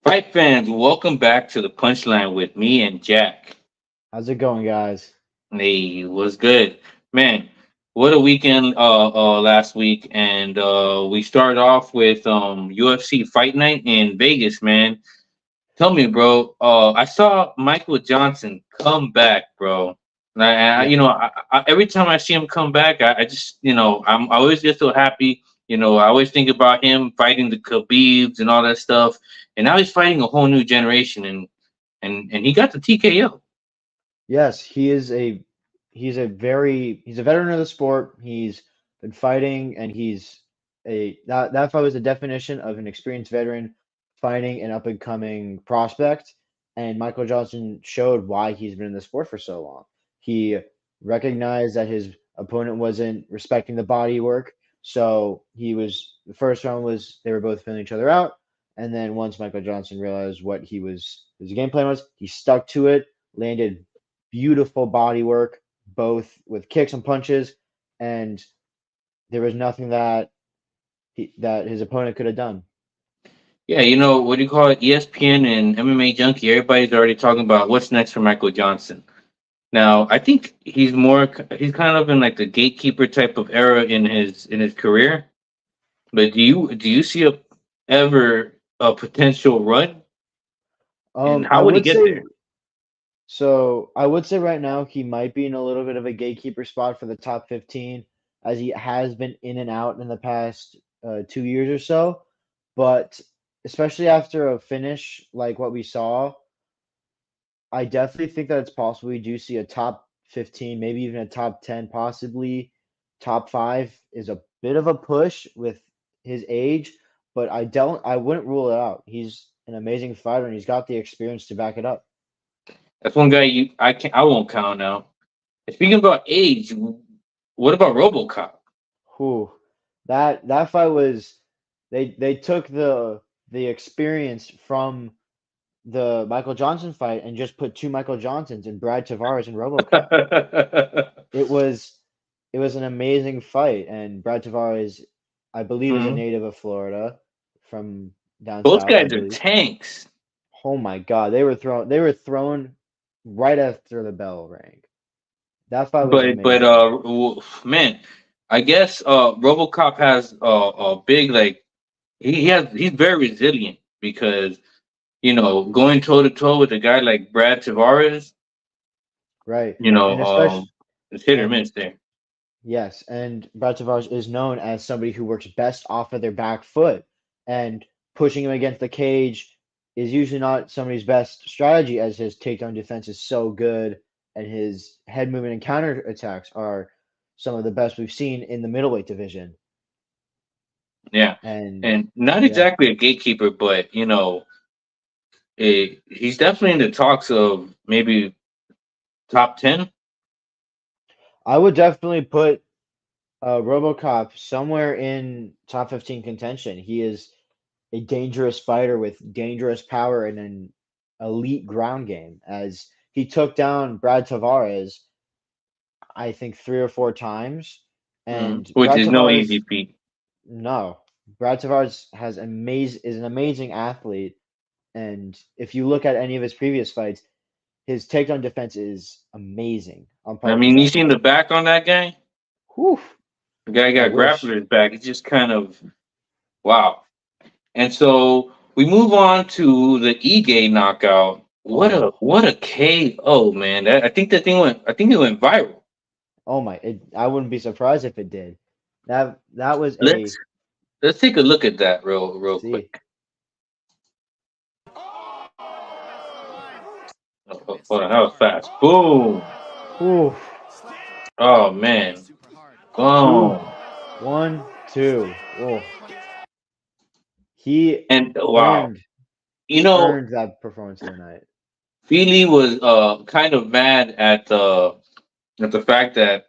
Fight fans, welcome back to the Punchline with me and Jack. How's it going, guys? Hey, was good, man. What a weekend last week, and we started off with UFC Fight Night in Vegas, man. Tell me, bro. I saw Michael Johnson come back, bro. Yeah, Every time I see him come back, I just, I always get so happy. I always think about him fighting the Khabibs and all that stuff, and now he's fighting a whole new generation, and he got the TKO. yes, he's a veteran of the sport. He's been fighting, and he's a that fight was the definition of an experienced veteran fighting an up and coming prospect. And Michael Johnson showed why he's been in the sport for so long. He recognized that his opponent wasn't respecting the body work, so the first round was they were both feeling each other out. And then once Michael Johnson realized what his game plan was, he stuck to it, landed beautiful body work, both with kicks and punches, and there was nothing that his opponent could have done. Yeah, what do you call it? ESPN and MMA Junkie. Everybody's already talking about what's next for Michael Johnson. Now, I think he's kind of in like the gatekeeper type of era in his career. But do you see ever a potential run? And I how would he would get say there? so. I would say right now he might be in a little bit of a gatekeeper spot for the top 15, as he has been in and out in the past 2 years or so. But especially after a finish like what we saw, I definitely think that it's possible we do see a top 15, maybe even a top 10, possibly top five is a bit of a push with his age, but I wouldn't rule it out. He's an amazing fighter and he's got the experience to back it up. That's one guy I won't count out. Speaking about age, what about RoboCop? Whew. That fight was they took the experience from the Michael Johnson fight and just put two Michael Johnsons and Brad Tavares and RoboCop. It was it was an amazing fight, and Brad Tavares, I believe, is a Mhm. native of Florida from down Both south, I guys are believe. tanks. Oh my God, they were thrown right after the bell rang. That fight was But amazing. man, I guess RoboCop has a big like he's very resilient because going toe to toe with a guy like Brad Tavares, Right. you know, And especially it's hit or and miss there. yes, and Brad Tavares is known as somebody who works best off of their back foot, and pushing him against the cage is usually not somebody's best strategy, as his takedown defense is so good, and his head movement and counter attacks are some of the best we've seen in the middleweight division. Yeah, And and not yeah, exactly a gatekeeper, but he's definitely in the talks of maybe top 10. I would definitely put RoboCop somewhere in top 15 contention. He is a dangerous fighter with dangerous power and an elite ground game. As he took down Brad Tavares, I think 3 or 4 times, and Which Brad is no Tavares, easy feat. no, Brad Tavares is an amazing athlete, and if you look at any of his previous fights, his takedown defense is amazing on I par with his mean, you seen the expert. back on that guy? Whew, The guy I got wish. grappler's back. It's just kind of wow. And so we move on to the Ige knockout. Oh, What a KO, man! I think it went viral. oh my! I wouldn't be surprised if it did. That was Let's a let's take a look at that real see. quick. Hold on, that was fast. Boom! Whew. Oh man! Two, Boom! 1, 2. Oh, he And wow, earned you he know, earned that performance of the night. Feely was kind of mad at the fact that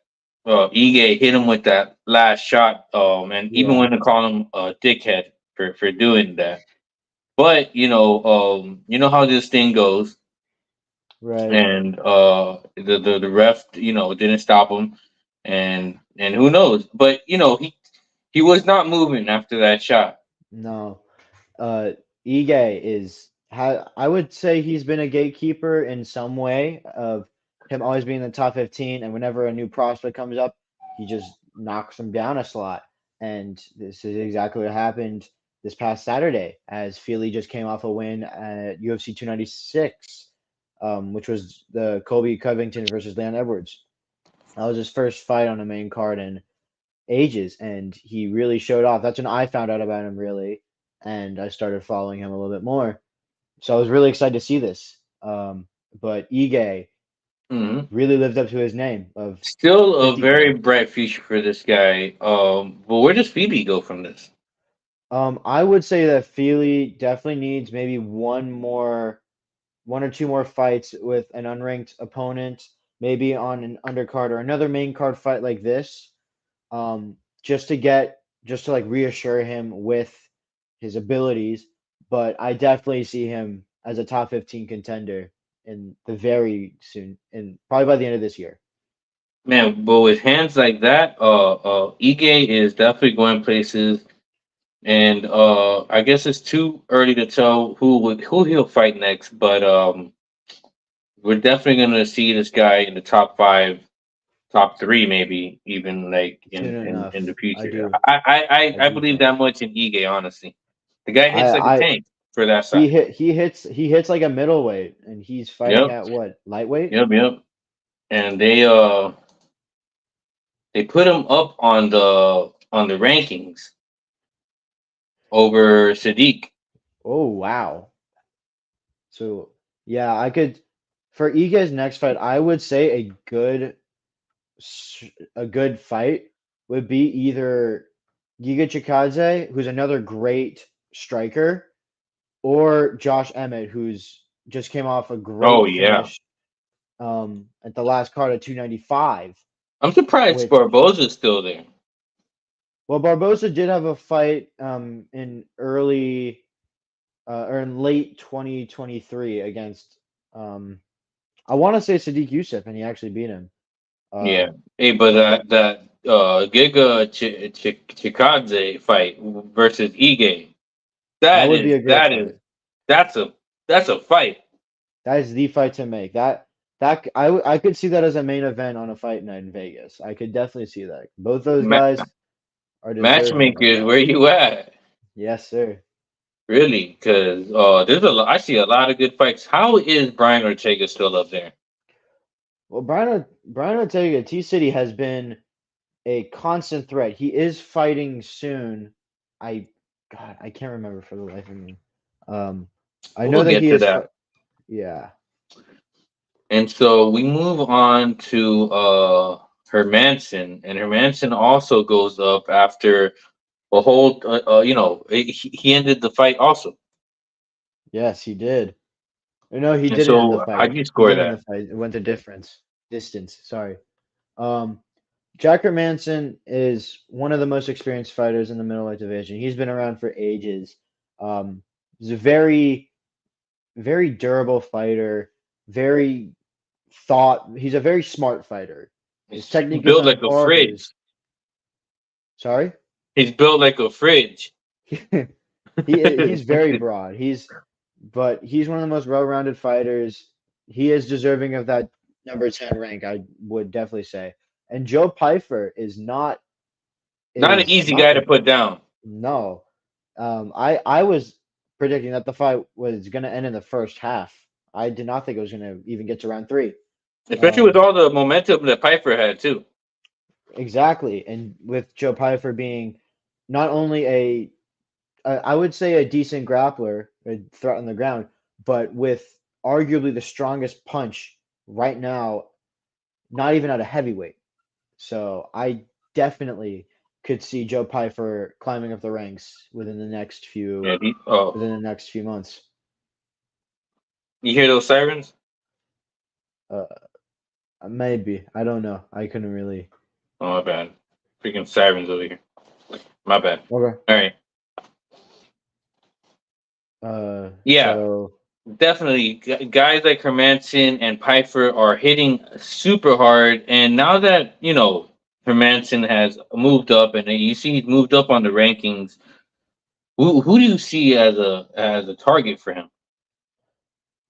Ige hit him with that last shot. And even Yeah, when to call him a dickhead for doing that. But you know how this thing goes, right. and the ref didn't stop him, and who knows? But he was not moving after that shot. No, uh, Ige is. I would say he's been a gatekeeper in some way of him always being in the top 15, and whenever a new prospect comes up, he just knocks him down a slot. And this is exactly what happened this past Saturday, as Feely just came off a win at UFC 296, which was the Colby Covington versus Leon Edwards. That was his first fight on a main card in ages, and he really showed off. That's when I found out about him, really, and I started following him a little bit more. So I was really excited to see this. But Ige Hmm. really lived up to his name of Still a very 50K. bright future for this guy. But where does Phoebe go from this? I would say that Feely definitely needs maybe one or two more fights with an unranked opponent, maybe on an undercard or another main card fight like this, just to like reassure him with his abilities. But I definitely see him as a top 15 contender in the very soon, and probably by the end of this year. Man, but with hands like that, Ige is definitely going places. And I guess it's too early to tell who he'll fight next, but we're definitely gonna see this guy in the top five, top three, maybe even like Soon in the enough. I future. do. I I do believe think. that much in Ige, honestly. The guy hits like a I tank for that size. he hits like a middleweight, and he's fighting Yep, at what, lightweight? yep. And they put him up on the rankings over Sadiq. Oh wow. So yeah, I could for Ige's next fight, I would say a good fight would be either Giga Chikadze, who's another great striker, or Josh Emmett, who's just came off a Oh great yeah, finish at the last card at 295, I'm surprised which Barboza's still there. well Barbosa did have a fight in early or in late 2023 against um I want to say Sadiq Youssef, and he actually beat him. Yeah. Um, Hey, but but that Giga Chikadze fight versus Ige, that that would be is a great that fight. is that's a that's a fight. That is the fight to make. I could see that as a main event on a fight night in Vegas. I could definitely see that. Both those Ma- guys are deserving of Matchmakers, that. where you at? Yes, sir. Really? Because I see a lot of good fights. How is Brian Ortega still up there? Well, Brian Ortega, T City has been a constant threat. He is fighting soon. I God, I can't remember for the life of me. Um, I know We'll that get he to is. that. Yeah. And so we move on to Hermanson, and Hermanson also goes up after a whole. He ended the fight also. Yes, he did. No, he And didn't end the so, how do fight. you He score didn't end the that? fight. It went to distance. Sorry. Um, Jacker Manson is one of the most experienced fighters in the middleweight division. He's been around for ages. He's a very durable fighter. Very He's a very smart fighter. His He's technique is built on like a par. fridge. Sorry. He's built like a fridge. He's very broad. But he's one of the most well-rounded fighters. He is deserving of that number 10 rank, I would definitely say. And Joe Pyfer Not an is easy not guy to put down, no. I was predicting that the fight was going to end in the first half. I did not think it was going to even get to round 3. especially with Um, all the momentum that Piper had too. exactly. And with Joe Pyfer being not only I would say a decent grappler, a threat on the ground, but with arguably the strongest punch right now, not even at a heavyweight. So I definitely could see Joe Pyfer climbing up the ranks Yeah. Oh, within the next few months. you hear those sirens? Uh, maybe I don't know. I couldn't really. Oh my bad. Freaking sirens over here. My bad. Okay. All right. Yeah, So definitely. Guys like Hermanson and Piper are hitting super hard, and now that Hermanson has moved up, and you see he's moved up on the rankings. Who do you see as a target for him?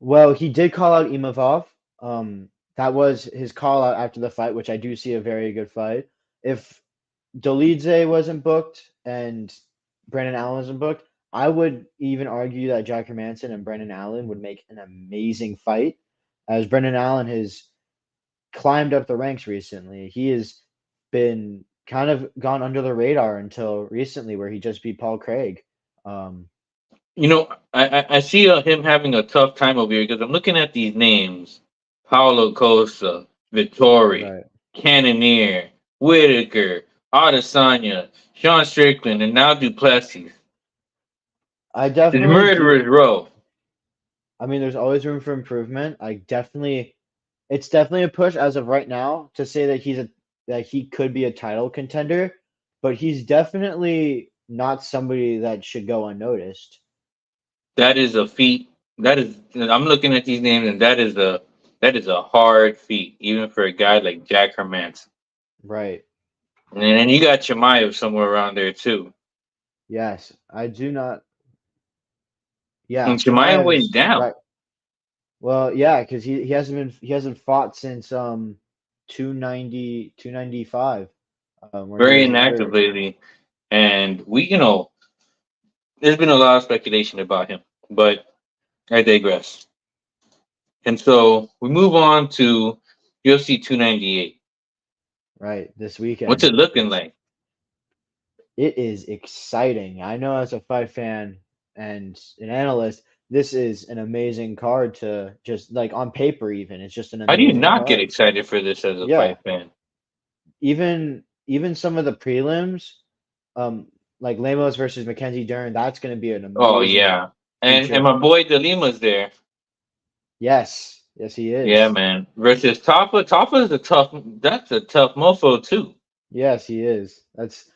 Well, he did call out Imavov. That was his call out after the fight, which I do see a very good fight. If Dolidze wasn't booked and Brandon Allen wasn't booked, I would even argue that Jack Hermanson and Brandon Allen would make an amazing fight, as Brandon Allen has climbed up the ranks recently. He has been kind of gone under the radar until recently, where he just beat Paul Craig. Um, I see him having a tough time over here because I'm looking at these names: Paulo Costa, Vittori, right. Cannonier, Whitaker, Adesanya, Sean Strickland, and now Duplessis. I The definitely do. murderer's row. I mean, there's always room for improvement. It's definitely a push as of right now to say that he could be a title contender, but he's definitely not somebody that should go unnoticed. That is a feat. That is. I'm looking at these names, and that is a hard feat, even for a guy like Jack Hermanson. Right. And then you got Chimaev somewhere around there too. Yes, I do not. Yeah, And Chimaev went Chimaev's down right. Well, yeah, because he hasn't fought since 295, where he very was inactive injured. lately, and there's been a lot of speculation about him, but I digress. And so we move on to UFC 298. Right, this What's weekend. it looking like? It is exciting. I know as a fight fan and an analyst, this is an amazing card to just like on paper even. It's just an How do you amazing not get card. excited for this as a Yeah. fight fan? Even some of the prelims, um, like Lemos versus Mackenzie Dern, that's gonna be an Oh amazing yeah, and feature. my boy DeLima's there. Yes, yes he Yeah, is. man. Versus Tapa. Tapa is a tough. That's a tough mofo too. Yes, he is. It's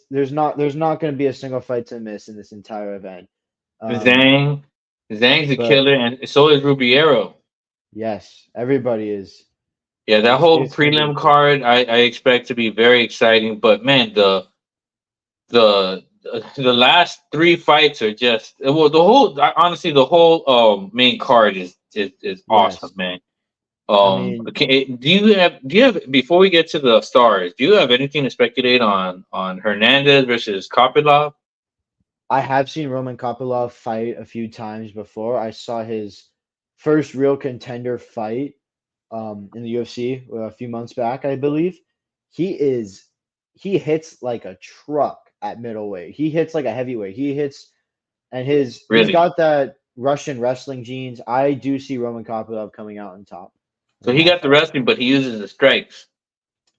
there's not gonna be a single fight to miss in this entire event. Um, Zhang. Zhang's a but killer, and so is Rubiero. yes, everybody is. Yeah, that whole It's gonna be prelim exciting. card I expect to be very exciting. But man, the the last three fights are just well. Honestly, the whole main card is awesome, Yes. man. I mean, Okay, do you have before we get to the stars? Do you have anything to speculate on Hernandez versus Kopilov? I have seen Roman Kopylov fight a few times before. I saw his first real contender fight in the UFC a few months back, I believe. He is he hits like a truck at middleweight. He hits like a heavyweight. He hits and he's Really? got that Russian wrestling genes. I do see Roman Kopylov coming out on top So in he that got the fight. wrestling, but he uses the strikes.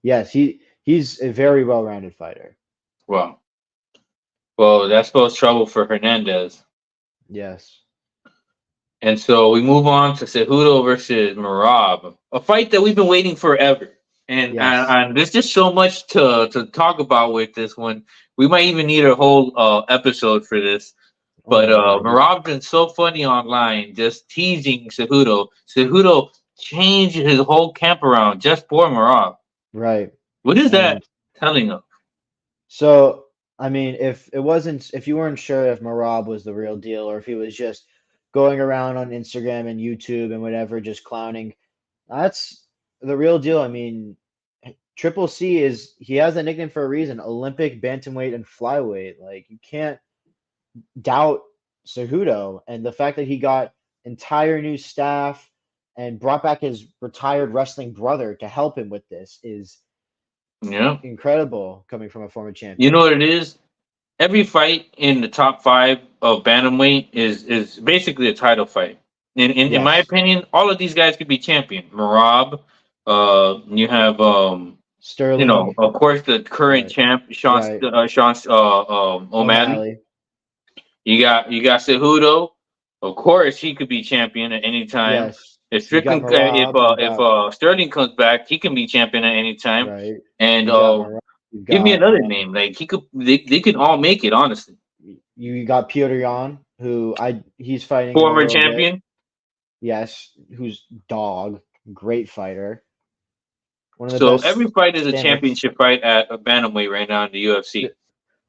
Yes, he's a very well-rounded fighter. Well, well, that spells trouble for Hernandez. Yes. And so we move on to Cejudo versus Marab, a fight that we've been waiting forever. Yes. And there's just so much to talk about with this one. We might even need a whole episode for this. Oh But my God. Marab's been so funny online, just teasing Cejudo. Cejudo changed his whole camp around just for Marab. Right. What is that And telling us? so, I mean, if you weren't sure if Marab was the real deal or if he was just going around on Instagram and YouTube and whatever, just clowning, that's the real deal. I mean, Triple C he has a nickname for a reason, Olympic bantamweight and flyweight. Like you can't doubt Cejudo and the fact that he got entire new staff and brought back his retired wrestling brother to help him with this is Yeah. incredible coming from a former You know champion. what it is? Every fight in the top five of bantamweight is basically a title fight. In my Yes. opinion, all of these guys could be champion. Marab, you have Sterling, of course the current right, champ right. Sean O'Malley. O'Malley, You got Cejudo. Of course, he could be champion at any time. yes. If You got Strickland, Marab, you if got Sterling comes back, he can be champion at any time. right. And You got Marab, you give me got another name. Like they could all make it. Honestly, you got Piotr Jan, he's fighting in a former little bit. champion. Yes, who's dog, great fighter, one of the So best every fight is a stand-ups. championship fight at a bantamweight right now in the UFC.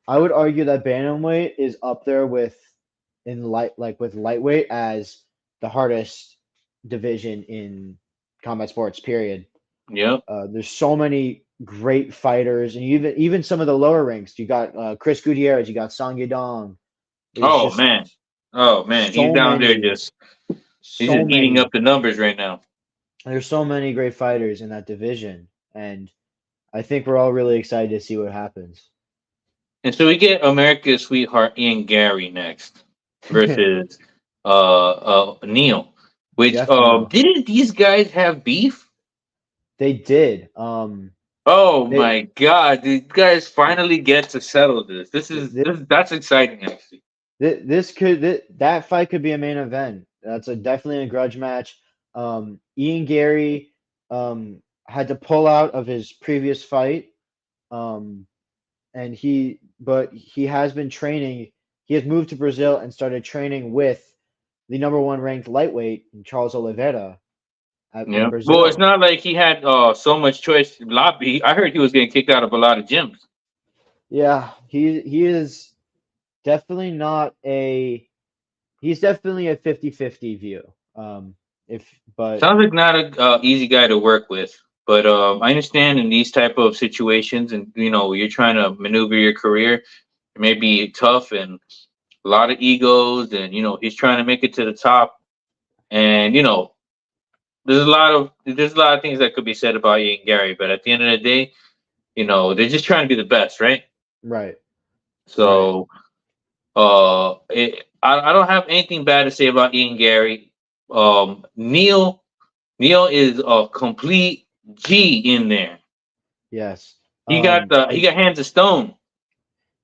I would argue that bantamweight is up there with in light like with lightweight as the hardest division in combat sports. Period. Yep. There's so many great fighters, and even some of the lower ranks. You got Chris Gutierrez, you got Song Yadong. There's Oh just man. Oh man. He's so down there many, just he's so just eating up many. the numbers right now. There's so many great fighters in that division, and I think we're all really excited to see what happens. And so we get America's sweetheart Ian Gary next versus Neil. Which Jeff Neal, didn't these guys have beef? they did. Oh They my god, these guys finally get to settle this. th- That's exciting actually. this could that fight could be a main event. That's a definitely a grudge match. Ian Gary had to pull out of his previous fight. Um, and he has been training. He has moved to Brazil and started training with the number one ranked lightweight Charles Oliveira in Yeah. Well, it's Brazil. not like he had so much choice to lobby. I heard he was getting kicked out of a lot of gyms. Yeah, he is definitely not a he's definitely a 50-50 view. If but Sounds like not a easy guy to work with. But I understand in these type of situations, and you're trying to maneuver your career. It may be tough and a lot of egos, and he's trying to make it to the top. And there's a lot of things that could be said about Ian Gary, but at the end of the day, they're just trying to be the best, right? right, right. So I don't have anything bad to say about Ian Gary. Neil is a complete G in there. Yes. He got hands of stone.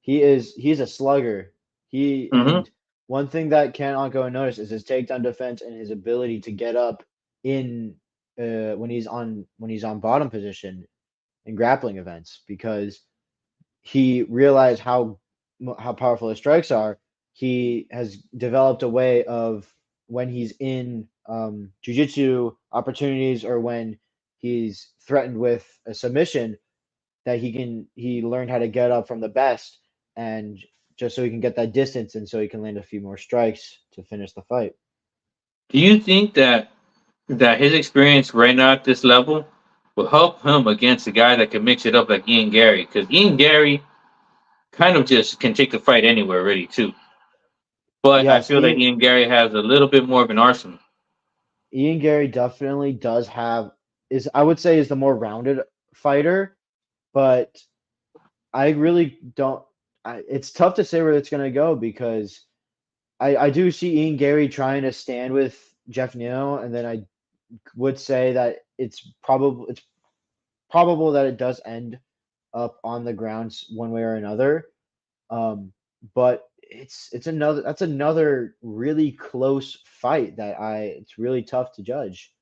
He's a slugger. He Hmm. and one thing that cannot go unnoticed is his takedown defense and his ability to get up in when he's on bottom position in grappling events because he realized how powerful his strikes are. He has developed a way of when he's in jujitsu opportunities or when he's threatened with a submission that he learned how to get up from the best and just so he can get that distance and so he can land a few more strikes to finish the fight. Do you think that his experience right now at this level will help him against a guy that can mix it up like Ian Gary? Because Ian Gary kind of just can take the fight anywhere, really, too. But I Yes, feel that Ian Gary has a little bit more of an arsenal. Ian Gary definitely does have is I would say is the more rounded fighter, but I really don't. It's tough to say where it's going to go because I do see Ian Gary trying to stand with Jeff Neal, and then I would say that it's probable that it does end up on the grounds one way or another. But it's another that's another really close fight that I it's really tough to judge.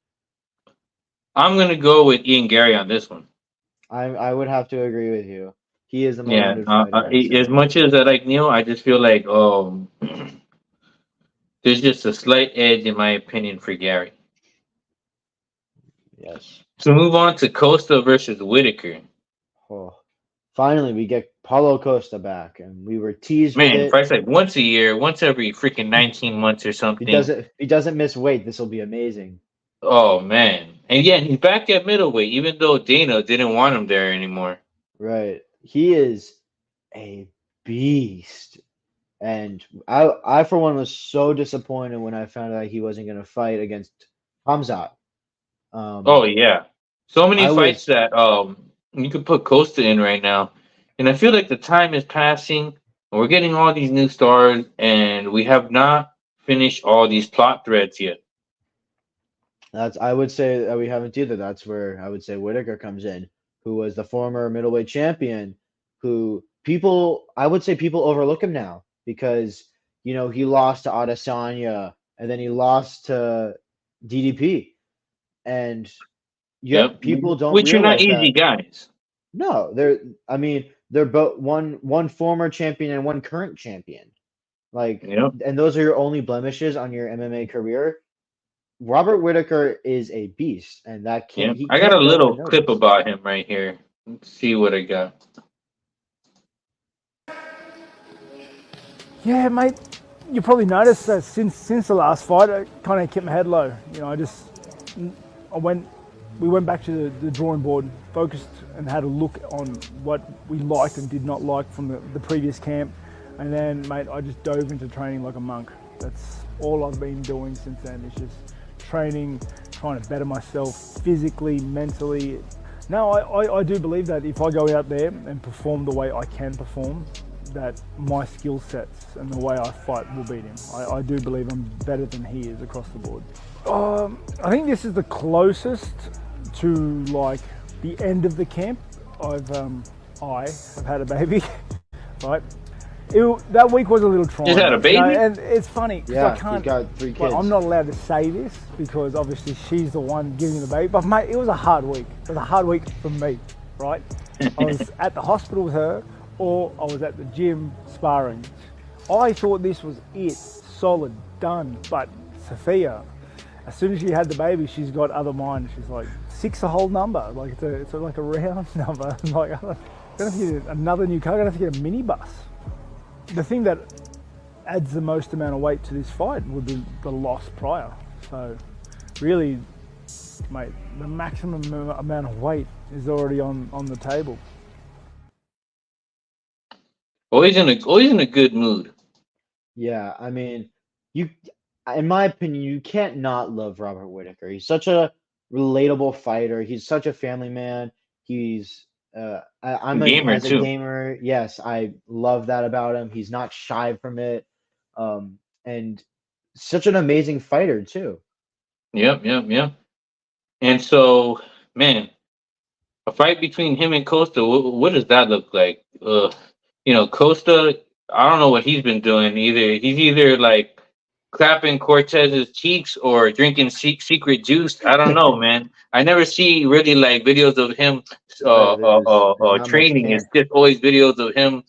I'm going to go with Ian Gary on this one. I would have to agree with you. He is the more Yeah. rounded fighter, I'd As say. much as I like Neil, I just feel like there's just a slight edge, in my opinion, for Gary. Yes. So move on to Costa versus Whitaker. Oh, finally we get Paulo Costa back, and we were teased with Man, it. fights like once a year, once every freaking 19 months or something. He doesn't miss weight. This will be amazing. Oh man. And yeah, he's back at middleweight, even though Dana didn't want him there anymore. Right. He is a beast. And I for one was so disappointed when I found out he wasn't going to fight against Hamzat. Oh Um, yeah. So many I fights was that you could put Costa in right now. And I feel like the time is passing and we're getting all these new stars and we have not finished all these plot threads yet. that's I would say that we haven't either. That's where I would say Whitaker comes in, who was the former middleweight champion, who people I would say people overlook him now because he lost to Adesanya and then he lost to DDP, and Yep. yet people don't Which are not realize easy that. guys. No, I mean, they're both one former champion and one current champion. Like, Yep. and those are your only blemishes on your MMA career. Robert Whitaker is a beast, and Yep. he I got a can't go little clip unnoticed. about him right here. Let's see what I got. Yeah, you probably noticed that since the last fight, I kind of kept my head low. You know, I went we went back to the drawing board, focused and had a look on what we liked and did not like from the previous camp, and then mate, I just dove into training like a monk. That's all I've been doing since then. It's just training, trying to better myself physically, mentally. No, I do believe that if I go out there and perform the way I can perform, that my skill sets and the way I fight will beat him. I do believe I'm better than he is across the board. I think this is the closest to like the end of the camp. I have had a baby, right? That week was a little trying. Just had a baby? And it's funny because Yeah, I can't. he's got 3 kids. Like, I'm not allowed to say this because obviously she's the one giving the baby. But mate, it was a hard week. It was a hard week for me, right? I was at the hospital with her, or I was at the gym sparring. I thought this was it, solid, done. But Sophia, as soon as she had the baby, she's got other mind. She's like, 6 a whole number. Like it's like a round number. Like I'm gonna have to get another new car. I'm gonna have to get a minibus. The thing that adds the most amount of weight to this fight would be the loss prior. So really, mate, the maximum amount of weight is already on the table. Always in a good mood. Yeah, I mean, you, in my opinion, you can't not love Robert Whitaker. He's such a relatable fighter. He's such a family man. He's, Gamer as a too. gamer, yes, I love that about him. He's not shy from it, and such an amazing fighter too. Yep, yep, yep. And so, man, a fight between him and Costa. What does that look like? Costa. I don't know what he's been doing either. He's either like clapping Cortez's cheeks or drinking secret juice. I don't know, man. I never see really like videos of him Right, there's not much training. It's camp, just always videos of him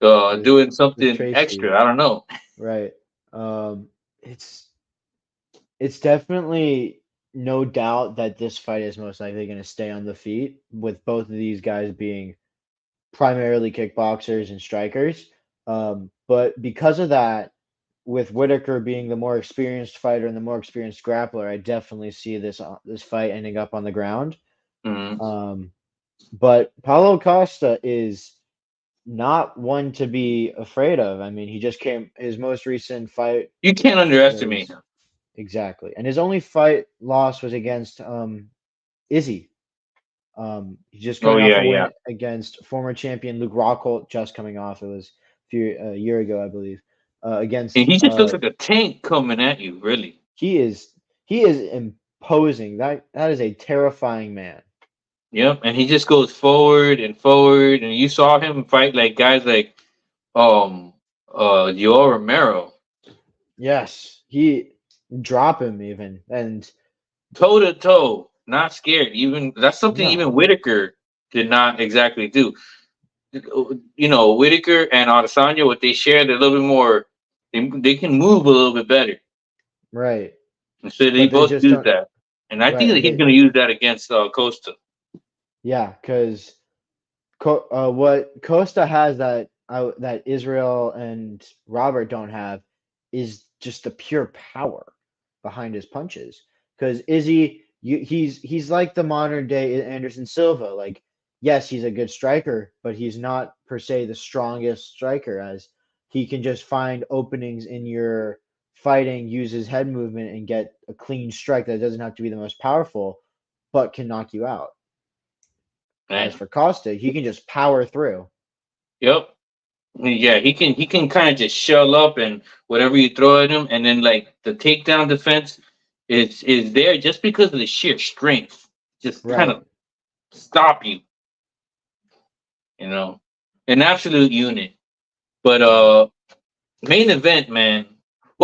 with doing something Tracy, extra. I don't know. right? Um, it's it's definitely no doubt that this fight is most likely going to stay on the feet, with both of these guys being primarily kickboxers and strikers. But because of that, with Whitaker being the more experienced fighter and the more experienced grappler, I definitely see this fight ending up on the ground. Mhm. Um, but Paulo Costa is not one to be afraid of. I mean, he just came his most recent fight You can't underestimate was him. exactly, and his only fight loss was against Izzy. He's just Oh coming off yeah, a yeah. win against former champion Luke Rockhold, just coming off. It was a year ago, I believe. And Against he just looks like a tank coming at you. Really. he is imposing. That is a terrifying man. Yep, and he just goes forward, and you saw him fight like guys like um Yoel Romero, Yes, he drop him even, and toe to toe, not scared. Even that's something even no, Whitaker did not exactly do. Whitaker and Adesanya, what they share, they're a little bit more. They can move a little bit better, right, and so they but they both just use don't. that. And I Right, think that and he's they going to use that against Costa. yeah, because what Costa has that Israel and Robert don't have is just the pure power behind his punches. Because he's like the modern day Anderson Silva. Like, yes, he's a good striker, but he's not per se the strongest striker. As he can just find openings in your fighting, use his head movement, and get a clean strike that doesn't have to be the most powerful, but can knock you out. As Man. for Costa, he can just power through. Yep. Yeah, he can kind of just shell up and whatever you throw at him, and then like the takedown defense is there just because of the sheer strength, just kind Right. of stop you, you know, an absolute unit. But Right. main event, man,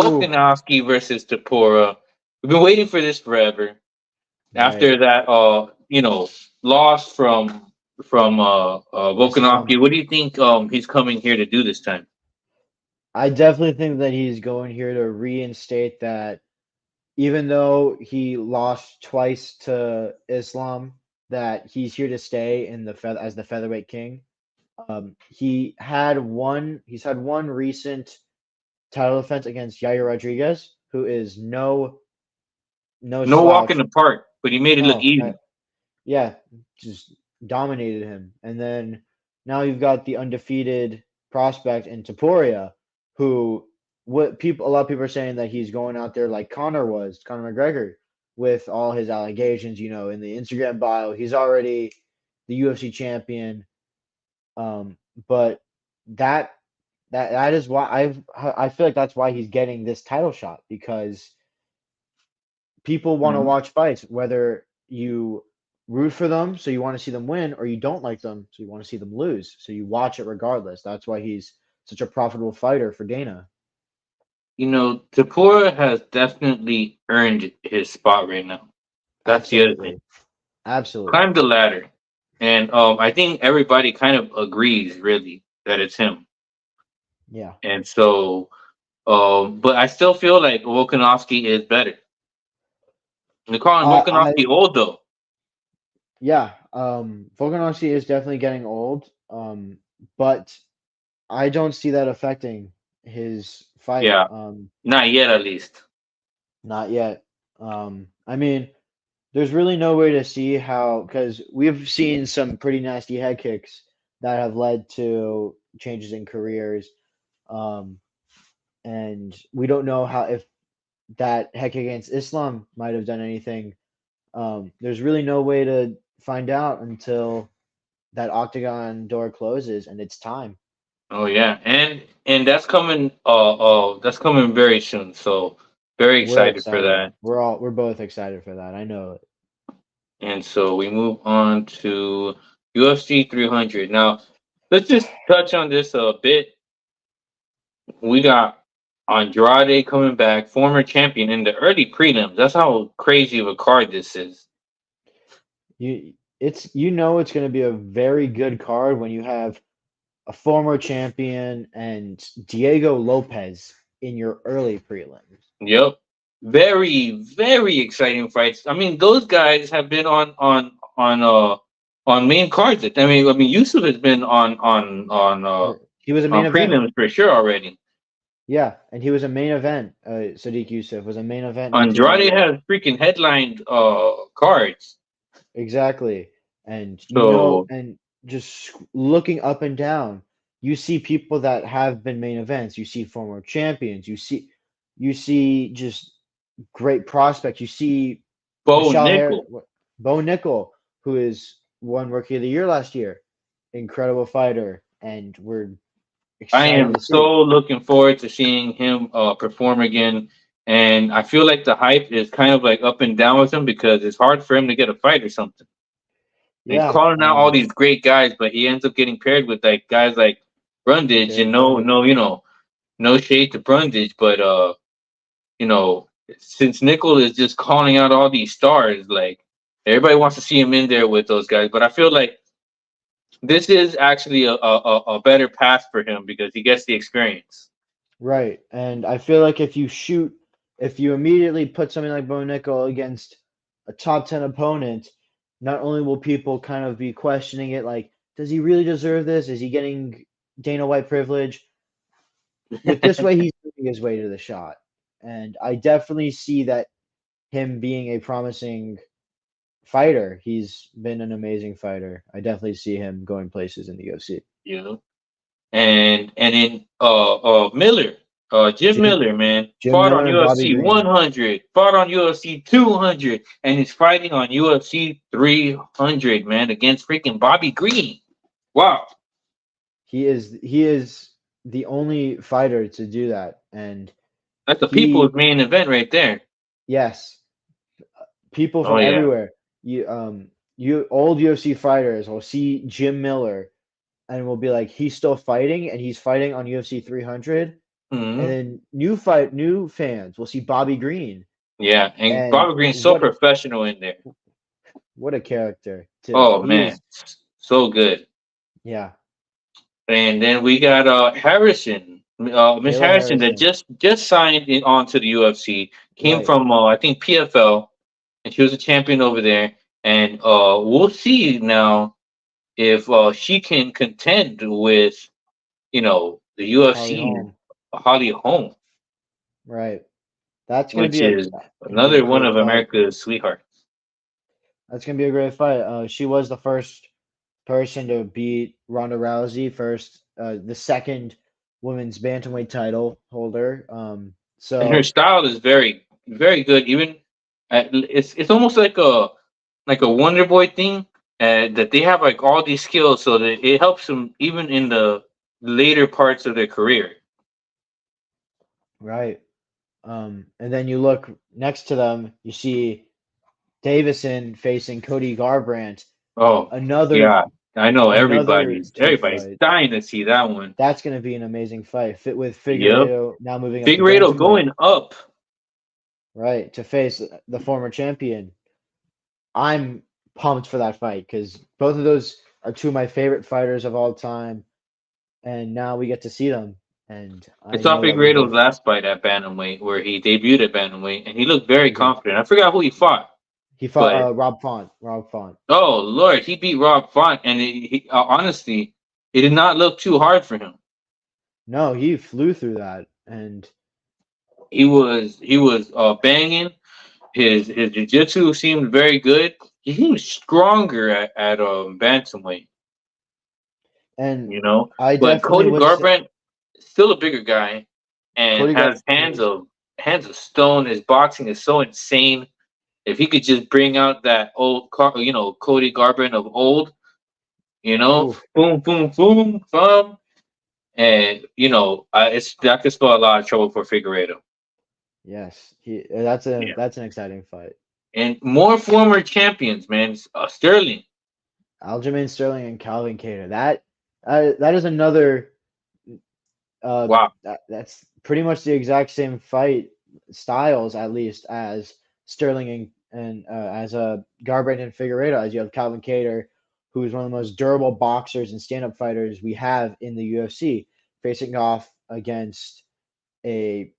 Ooh. Volkanovski versus Tapora. We've been waiting for this forever. Right. After that, loss from Islam. Volkanovski, what do you think he's coming here to do this time? I definitely think that he's going here to reinstate that even though he lost twice to Islam, that he's here to stay in the as the featherweight king. He's had one recent title defense against Yair Rodriguez, who is no No walk in slouch. the park, but he made it look No, easy. yeah, just dominated him. And then now you've got the undefeated prospect in Taporia, who a lot of people are saying that he's going out there like Conor McGregor, with all his allegations. In the Instagram bio, he's already the UFC champion. But that that is why I feel like that's why he's getting this title shot, because people want to Mhm. watch fights, whether you root for them, so you want to see them win, or you don't like them, so you want to see them lose. So you watch it regardless. That's why he's such a profitable fighter for Dana. Tapura has definitely earned his spot right now. That's the other thing. Absolutely. Absolutely. Climbed the ladder. And I think everybody kind of agrees, really, that it's him. Yeah. And so, but I still feel like Volkanovski is better. They're calling I Volkanovski old, though. Yeah. Volkanovski is definitely getting old. But I don't see that affecting his fight. Yeah, not yet, at least. Not yet. I mean, there's really no way to see how, because we've seen some pretty nasty head kicks that have led to changes in careers. Um, and we don't know how, if that head kick against Islam might have done anything. There's really no way to find out until that octagon door closes and it's time. Oh yeah, and that's coming very soon. So very We're excited for excited. that. We're both excited for that. I know it. And so we move on to UFC 300. Now, let's just touch on this a bit. We got Andrade coming back, former champion in the early prelims. That's how crazy of a card this is. It's going to be a very good card when you have a former champion and Diego Lopez in your early prelims. Yep. Very, very exciting fights. I mean, those guys have been on main cards. I mean, Yusuf has been He was a main on event. prelims for sure already. Yeah, and he was a main event. Sadiq Yusuf was a main event not too long Andrade ago. has freaking headlined cards. Exactly. And So and just looking up and down, you see people that have been main events. You see former champions. You see just great prospects. You see Bo Michelle Harris, Nickel. Bo Nickel, who is won Rookie of the Year last year. Incredible fighter, and we're I excited am to see. so looking forward to seeing him perform again. And I feel like the hype is kind of like up and down with him because it's hard for him to get a fight or something. He's Yeah, calling out all these great guys, but he ends up getting paired with like guys like Brundage, and Derek Brunson. no shade to Brundage, but you know, since Nickel is just calling out all these stars, like everybody wants to see him in there with those guys. But I feel like this is actually a better path for him because he gets the experience. Right. And I feel like if you immediately put something like Bo Nickel against a top 10 opponent, not only will people kind of be questioning it, like, does he really deserve this? Is he getting Dana White privilege? With this way, he's moving his way to the shot. And I definitely see that him being a promising fighter. He's been an amazing fighter. I definitely see him going places in the UFC. You know, and then Miller, Jim Jim Miller, man, Jim fought on Miller and Bobby UFC Green. 100, fought on UFC 200, and he's fighting on UFC 300, man, against freaking Bobby Green. Wow. He is the only fighter to do that, and That's the people's he main event right there. yes, people Oh from yeah. everywhere. You old UFC fighters will see Jim Miller and will be like, he's still fighting, and he's fighting on UFC 300. And Hmm. then new fans will see Bobby Green, Yeah, and and Bobby Green's so professional in there. what a character too. Oh He man, is, so good. yeah, And then we got Harrison, Miss Kayla Harrison that Harrison, just signed in onto the UFC. Came right. from I think PFL, and she was a champion over there. And we'll see now if she can contend with the Holly UFC Holm. Holly Holm. Right. That's gonna which be a is gonna be a another one great of fight. America's sweethearts. That's gonna be a great fight. She was the first person to beat Ronda Rousey, the second women's bantamweight title holder. And her So style is very, very good. Even it's almost like a Wonder Boy thing, that they have like all these skills, so that it helps them even in the later parts of their career. right. And then you look next to them, you see Davison facing Cody Garbrandt, Oh another yeah, I know another tough everybody's fight. dying to see that one. That's going to be an amazing fight. Fit with Yep, Figueiredo now moving up to Figueredo bantamweight, going up. right, to face the former champion. I'm pumped for that fight because both of those are two of my favorite fighters of all time, and now we get to see them. And I I saw know that we Figueredo's both last fight at bantamweight where he debuted at bantamweight, and he looked very he did. confident. I forgot who he fought, He fought but Rob Font. Rob Font. oh Lord, he beat Rob Font, and honestly, it did not look too hard for him. No, he flew through that, and He was banging. His jiu-jitsu seemed very good. He seemed stronger at bantamweight, and you know. I But definitely Cody would say Garbrandt, still a bigger guy, and Cody has Garbrandt is hands of stone. His boxing is so insane. If he could just bring out that Cody Garbrandt of old, oof, boom, boom, boom, boom, and that could spell a lot of trouble for Figueredo. yes, that's Yeah, that's an exciting fight. and more former champions, man. Sterling. Aljamain Sterling and Calvin Kattar. That is another Wow. that's pretty much the exact same fight styles, at least, as Sterling and as Garbrandt and Figueiredo, as you have Calvin Kattar, who is one of the most durable boxers and stand-up fighters we have in the UFC, facing off against a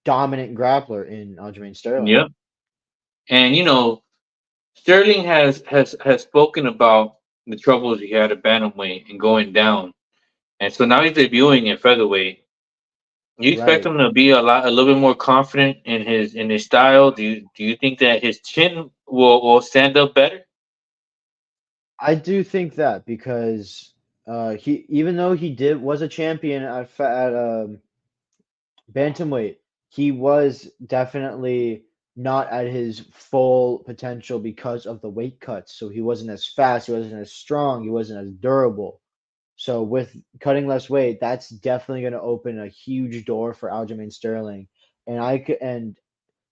dominant grappler in Aljamain Sterling. Yep. And Sterling has spoken about the troubles he had at bantamweight and going down, and so now he's debuting at featherweight. You expect Right. him to be a little bit more confident in his style? Do you think that his chin will stand up better? I do think that because he even though he did was a champion at bantamweight, he was definitely not at his full potential because of the weight cuts. So he wasn't as fast, he wasn't as strong, he wasn't as durable. So with cutting less weight, that's definitely going to open a huge door for Aljamain Sterling. And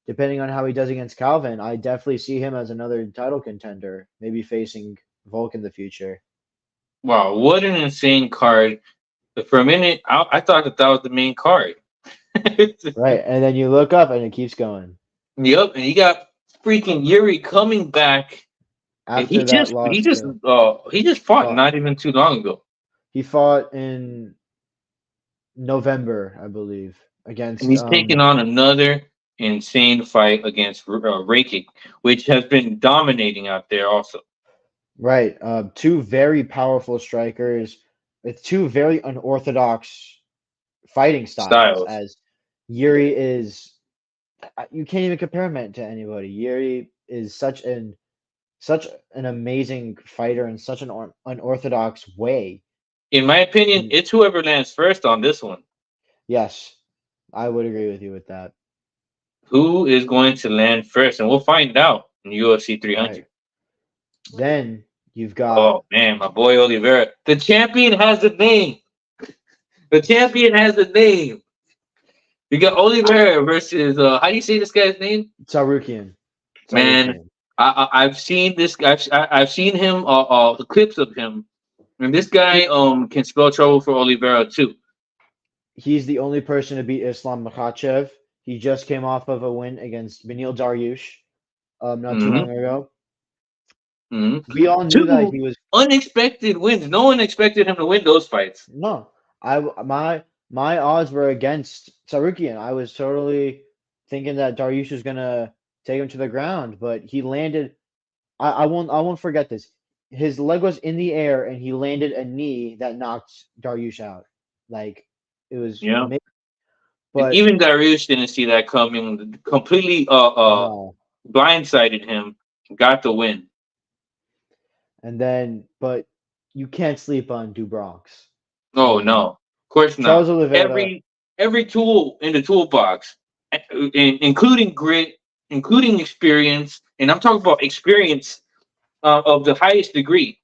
depending on how he does against Calvin, I definitely see him as another title contender, maybe facing Volk in the future. Wow, what an insane card! For a minute, I thought that was the main card. Right, and then you look up and it keeps going. Yep, and you got freaking Yuri coming back, and After that loss to he just fought fought, not even too long ago, he fought in November, I believe, and against he's taking on another insane fight against Rakic, which has been dominating out there also. right, two very powerful strikers with two very unorthodox fighting styles. Styles. As Yuri is, you can't even compare him to anybody. Yuri is such an amazing fighter in such an unorthodox way. In my opinion, And it's whoever lands first on this one. yes, I would agree with you with that. Who is going to land first? And we'll find out in UFC Right. 300. Then you've got Oh man, my boy Oliveira. The champion has a name. The champion has a name. We got Oliveira versus how do you say this guy's name? Sarukian. Man, Sarukian. I've seen this guy. I've seen him. The clips of him, and this guy He can spell trouble for Oliveira too. he's the only person to beat Islam Makhachev. He just came off of a win against Benil Dariush not too hmm long ago. hmm We all knew that Two he was unexpected wins. No one expected him to win those fights. no. I my odds were against Sarukian. I was totally thinking that Dariush was gonna take him to the ground, but he landed. I won't forget this. His leg was in the air and he landed a knee that knocked Dariush out. Like it was Yeah. amazing. And But even Darius didn't see that coming. Completely no. blindsided him. Got the win. And then, but you can't sleep on Dubronx. I Oh mean, no, of course not. Charles Oliveira, Every tool in the toolbox, including grit, including experience, and I'm talking about experience of the highest degree.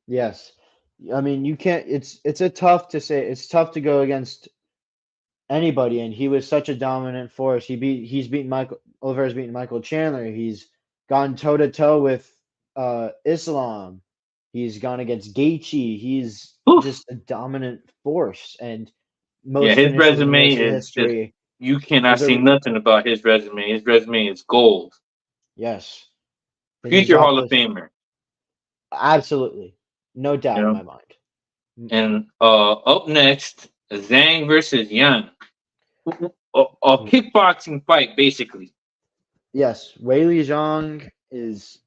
yes. I mean, you can't. It's a tough to say. It's tough to go against anybody, and he was such a dominant force. He's beaten Michael Oliveira's beaten Michael Chandler. He's gone toe to toe with Islam. He's gone against Gaethje. He's Oof. just a dominant force and Yeah, most his finishes in resume UFC is just history. you cannot There's say a nothing about his resume. His resume is gold. yes. Then you Future drop Hall of this Famer. absolutely, no You doubt in know. my mind. And up next, Zhang versus Yan. A kickboxing fight, basically. Yes, Weili Zhang is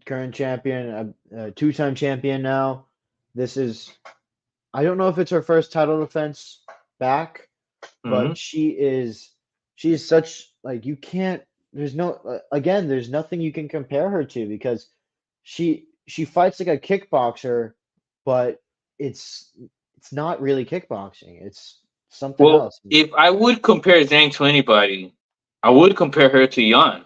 current champion, a two-time champion now. This is, I don't know if it's her first title defense back, Hmm. but she is such like you can't. There's no again. There's nothing you can compare her to because she fights like a kickboxer, but it's it's not really kickboxing. It's something Well, else. if I would compare Zhang to anybody, I would compare her to Yan.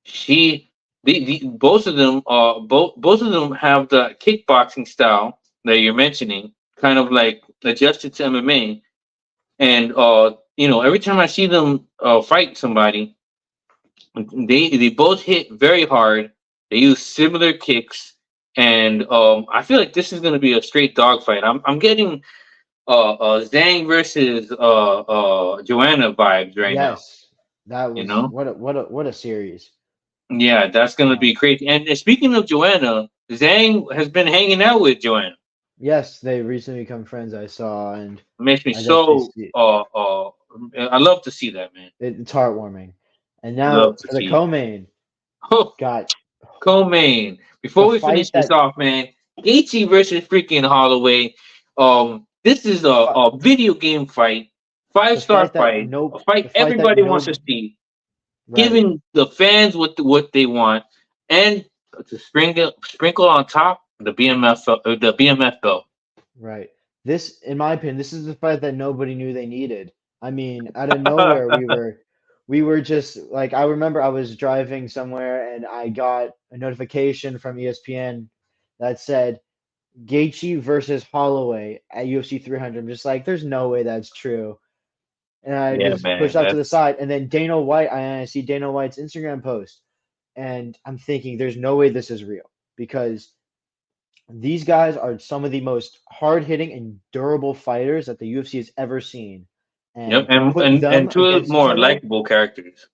She, both of them, both of them have the kickboxing style that you're mentioning, kind of like adjusted to MMA. And every time I see them fight somebody, they both hit very hard. They use similar kicks, and I feel like this is going to be a straight dogfight. I'm getting Zhang versus Joanna vibes right now. Yes, that You was know, what a series. yeah, that's going to be Um, crazy. And speaking of Joanna, Zhang has been hanging out with Joanna. yes, they recently become friends. I saw, and It makes me I definitely so see I love to see that, man. it's heartwarming. And Love now to for the see it. co-main, got Co-main. the Before we finish fight this that off, man, Gaethje versus freaking Holloway. This is fi- a video game fight, the 5-star fight that fight, no a fight the fight that everybody wants to no see, right giving the fans what they want, and to sprinkle on top the BMF belt. right. This, in my opinion, this is the fight that nobody knew they needed. I mean, out of nowhere, we were just like I remember I was driving somewhere and I got a notification from ESPN that said Gaethje versus Holloway at UFC 300. I'm just like, there's no way that's true. And I Yeah, just pushed man, out to the that's side. And then Dana White, I see Dana White's Instagram post, and I'm thinking, there's no way this is real because these guys are some of the most hard hitting and durable fighters that the UFC has ever seen. yep, And to and put and them and two against each more other, likable characters.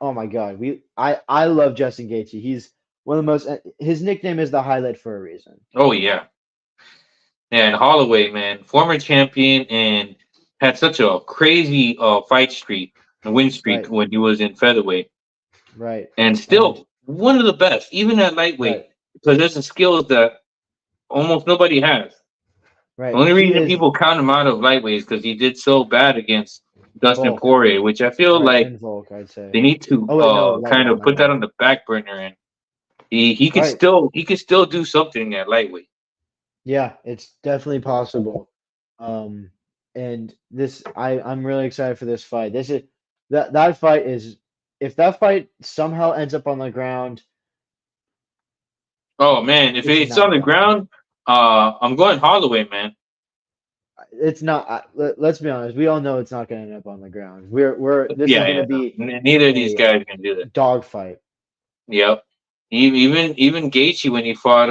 oh my God, I love Justin Gaethje. He's one of the most. His nickname is the highlight for a reason. Oh yeah, and Holloway, man, former champion and had such a crazy fight streak, a win streak Right, when he was in featherweight, right, and and still one of the best, even at right, lightweight, because there's some skills that almost nobody has. The right. only He reason is people count him out of lightweight is because he did so bad against Dustin Volk, Poirier, which I feel right, like and Volk, I'd say. they need to Oh wait, no, kind lightweight, of my put that bad. on the back burner, and Right, he could still do something at lightweight. yeah, it's definitely possible. Um, and this, I'm really excited for this fight. This is that fight is if that fight somehow ends up on the ground, Oh man, if it's it's on not the done. ground, I'm going Holloway, man. It's not. Let's be honest. We all know it's not going to end up on the ground. We're this is Yeah, going yeah. to be Neither of these a guys can do that. dogfight. Yep. Even Gaethje when he fought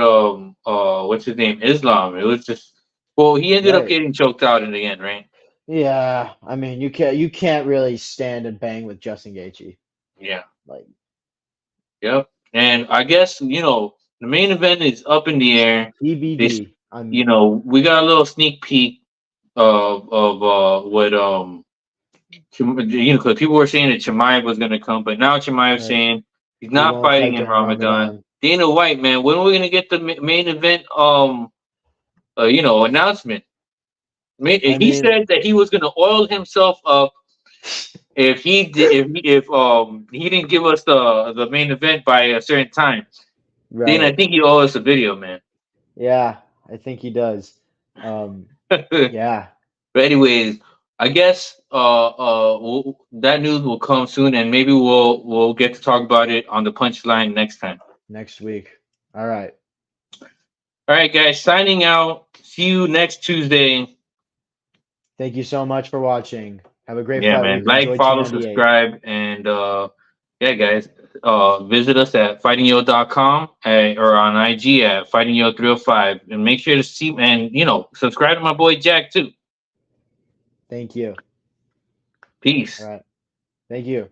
what's his name, Islam, it was just well he ended up Right. getting choked out in the end, right? Yeah. I mean, you can't really stand and bang with Justin Gaethje. Yeah. Like Yep. And I guess the main event is up in the air. This TBD. I'm we got a little sneak peek of what because people were saying that Chimaev was going to come, but now Chimaev's right. saying he's He not won't fighting fight in during Ramadan. Ramadan. Dana White, man, when are we going to get the main event announcement? I He mean, said that he was going to oil himself up if he did, if he didn't give us the main event by a certain time, then I Right. think he owes us a video, man. Yeah, I think he does. But Yeah, anyways, I guess that news will come soon, and maybe we'll get to talk about it on the punchline next time. next week. All right. All right, guys, signing out. See you next Tuesday. Thank you so much for watching. Have a great Yeah, fight man. week. Like, Enjoy follow, T98. subscribe, and yeah, guys. Visit us at fightingyo.com or on IG at fightingyo305, and make sure to see and subscribe to my boy Jack too. Thank you. Peace. All right. Thank you.